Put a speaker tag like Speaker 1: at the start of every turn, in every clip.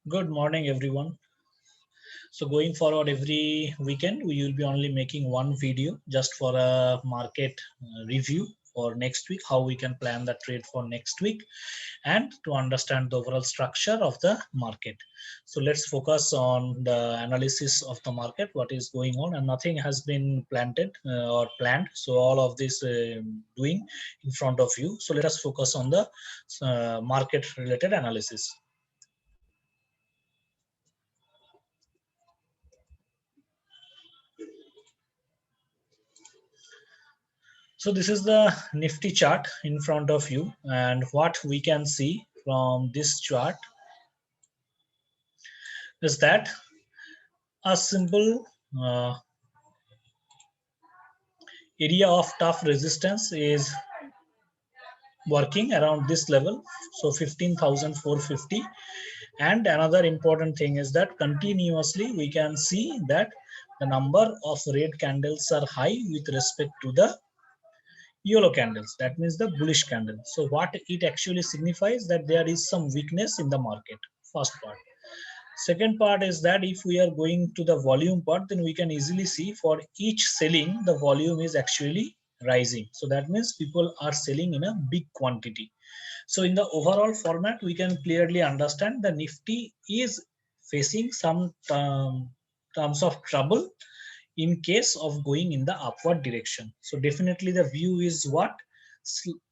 Speaker 1: Good morning, everyone. So going forward, every weekend we will be only making one video just for a market review for next week, how we can plan the trade for next week, and to understand the overall structure of the market. So let's focus on the analysis of the market, what is going on, and nothing has been planted or planned. So all of this doing in front of you. So let us focus on the market related analysis. So this is the Nifty chart in front of you, and what we can see from this chart is that a simple area of tough resistance is working around this level, so 15,450. And another important thing is that continuously we can see that the number of red candles are high with respect to the yellow candles. That means the bullish candle. So what it actually signifies that there is some weakness in the market. First part. Second part is that if we are going to the volume part, then we can easily see for each selling the volume is actually rising. So that means people are selling in a big quantity. So in the overall format, we can clearly understand the Nifty is facing some terms of trouble in case of going in the upward direction. So definitely the view is what?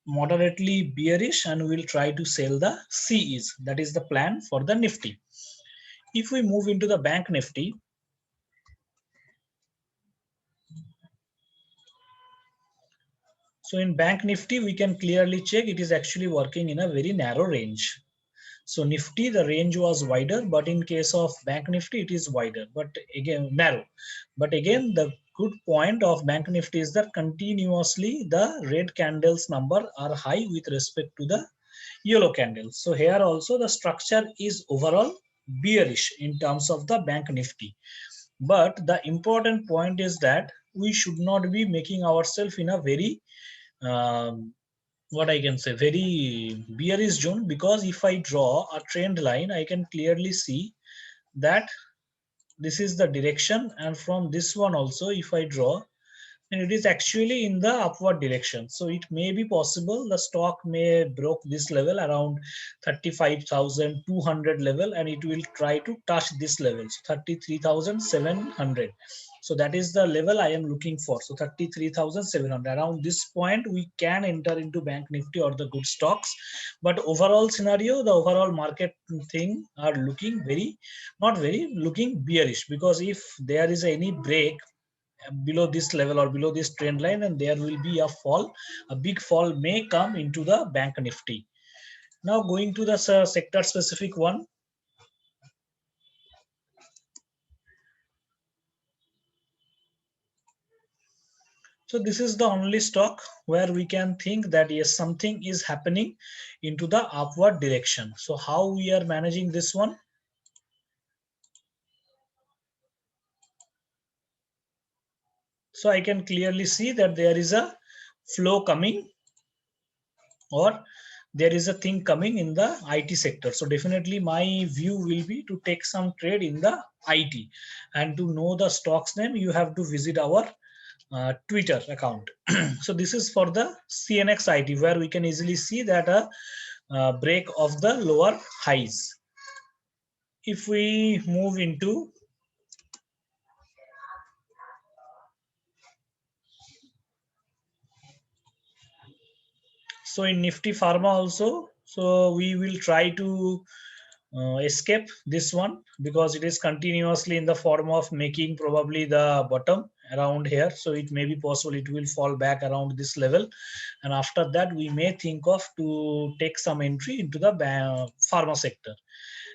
Speaker 1: Moderately bearish, and we'll try to sell the Cs. That is the plan for the Nifty. If we move into the Bank Nifty, so in Bank Nifty, we can clearly check it is actually working in a very narrow range. So Nifty, the range was wider, but in case of Bank Nifty, it is wider, but again narrow. But again, the good point of Bank Nifty is that continuously the red candles number are high with respect to the yellow candles. So here also the structure is overall bearish in terms of the Bank Nifty. But the important point is that we should not be making ourselves in a very what I can say, very bearish zone, because if I draw a trend line, I can clearly see that this is the direction, and from this one also, if I draw, and it is actually in the upward direction. So it may be possible the stock may broke this level around 35,200 level, and it will try to touch this level, so 33,700. So that is the level I am looking for. So 33,700, around this point we can enter into Bank Nifty or the good stocks. But overall scenario, the overall market thing are looking very, not very, looking bearish, because if there is any break below this level or below this trend line, and there will be a fall, a big fall may come into the Bank Nifty. Now going to the sector specific one. So this is the only stock where we can think that yes, something is happening into the upward direction. So how we are managing this one? So I can clearly see that there is a flow coming, or there is a thing coming in the IT sector. So definitely my view will be to take some trade in the IT, and to know the stock's name, you have to visit our Twitter account. So this is for the CNX IT, where we can easily see that a break of the lower highs. If we move into, so in Nifty Pharma also, so we will try to escape this one, because it is continuously in the form of making probably the bottom around here. So it may be possible it will fall back around this level, and after that we may think of to take some entry into the pharma sector.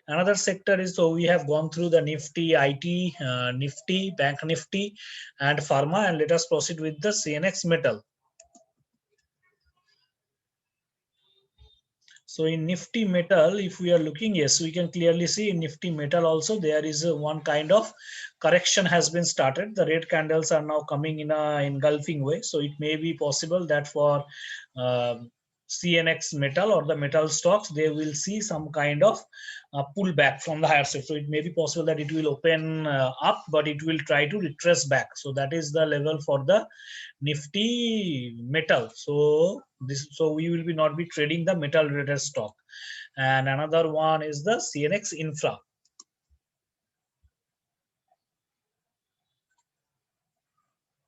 Speaker 1: Another sector is, so we have gone through the Nifty, IT, Nifty, Bank Nifty, and pharma, and let us proceed with the CNX metal. So in Nifty metal, if we are looking, yes, we can clearly see in Nifty metal also there is one kind of correction has been started. The red candles are now coming in a engulfing way. So it may be possible that for CNX metal or the metal stocks, they will see some kind of pullback from the higher side. So it may be possible that it will open up, but it will try to retrace back. So that is the level for the Nifty metal. So we will be not be trading the metal related stock. And another one is the CNX infra.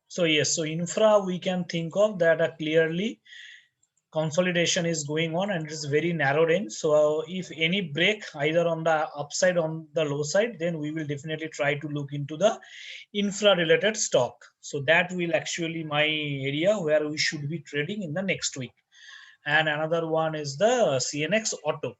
Speaker 1: So yes, so infra we can think of that clearly consolidation is going on and it is very narrow range. So if any break either on the upside on the low side, then we will definitely try to look into the infra related stock. So that will actually my area where we should be trading in the next week. And another one is the CNX auto.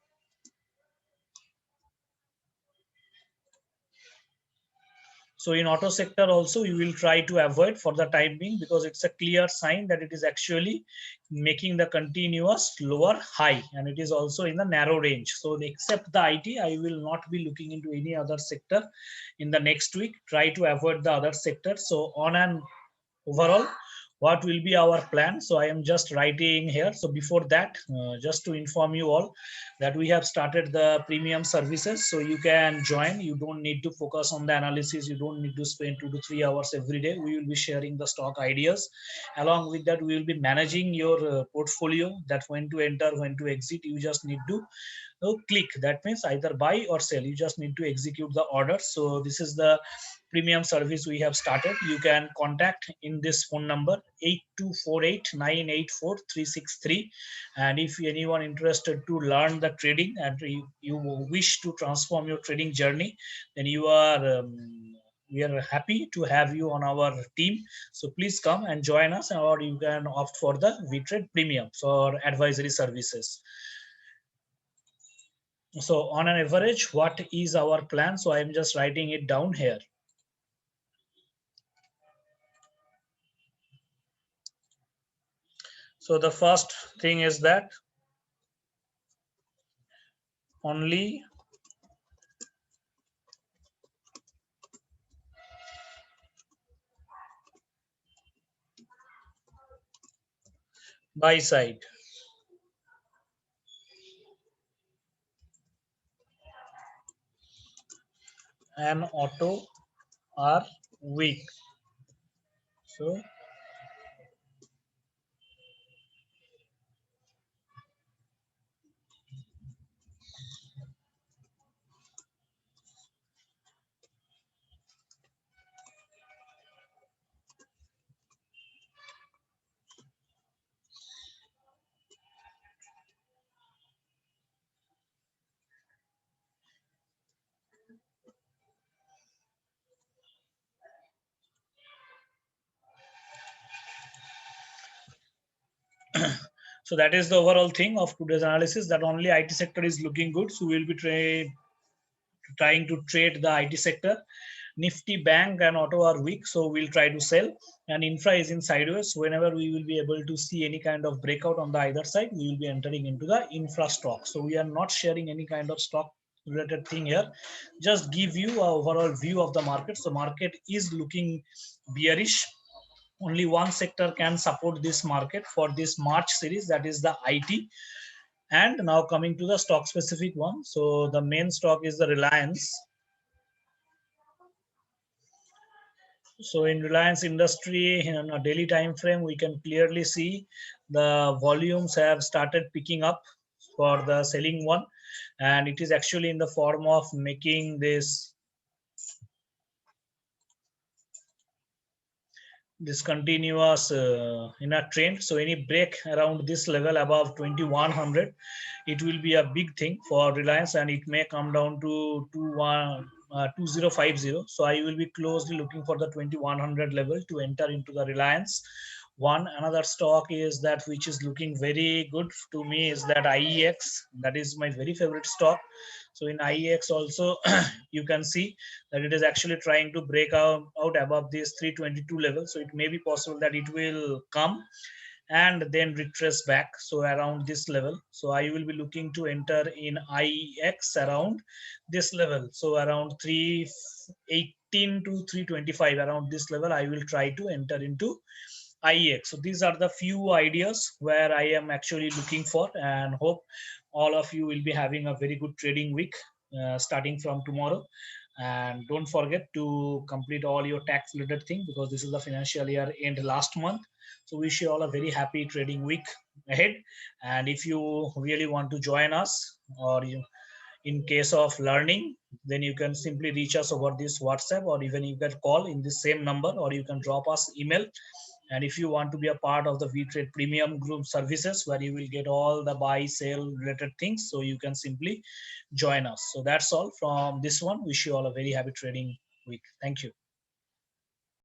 Speaker 1: So in auto sector also, we will try to avoid for the time being because it's a clear sign that it is actually making the continuous lower high and it is also in the narrow range. So except the IT, I will not be looking into any other sector in the next week. Try to avoid the other sector. So on an overall, what will be our plan? So I am just writing here. So before that, just to inform you all that we have started the premium services. So you can join. You don't need to focus on the analysis. You don't need to spend 2 to 3 hours every day. We will be sharing the stock ideas. Along with that, we will be managing your portfolio, that when to enter, when to exit. You just need to click. That means either buy or sell. You just need to execute the order. So this is the premium service we have started. You can contact in this phone number 8248984363. And if anyone interested to learn the trading and you wish to transform your trading journey, then we are happy to have you on our team. So please come and join us, or you can opt for the VTrade Premium or advisory services. So on an average, what is our plan? So I'm just writing it down here. So the first thing is that only buy side. And auto are weak. So so that is the overall thing of today's analysis, that only IT sector is looking good. So we'll be trying to trade the IT sector. Nifty, bank and auto are weak, so we'll try to sell. And infra is in sideways. Whenever we will be able to see any kind of breakout on the either side, we will be entering into the infra stock. So we are not sharing any kind of stock related thing here. Just give you an overall view of the market. So market is looking bearish. Only one sector can support this market for this March series, that is the IT. And now coming to the stock specific one. So the main stock is the Reliance. So in Reliance Industry, in a daily time frame, we can clearly see the volumes have started picking up for the selling one, and it is actually in the form of making this continuous in a trend. So any break around this level above 2100, it will be a big thing for Reliance, and it may come down to 2050. So I will be closely looking for the 2100 level to enter into the Reliance. One another stock is that which is looking very good to me is that IEX. That is my very favorite stock. So in IEX also, you can see that it is actually trying to break out above this 322 level. So it may be possible that it will come and then retrace back. So around this level. So I will be looking to enter in IEX around this level. So around 318 to 325, around this level, I will try to enter into IEX. So these are the few ideas where I am actually looking for, and hope all of you will be having a very good trading week starting from tomorrow. And don't forget to complete all your tax related thing, because this is the financial year end last month. So wish you all a very happy trading week ahead. And if you really want to join us, or you in case of learning, then you can simply reach us over this WhatsApp, or even you can call in the same number, or you can drop us email. And if you want to be a part of the VTrade premium group services, where you will get all the buy sale related things, so you can simply join us. So that's all from this one. Wish you all a very happy trading week. Thank you.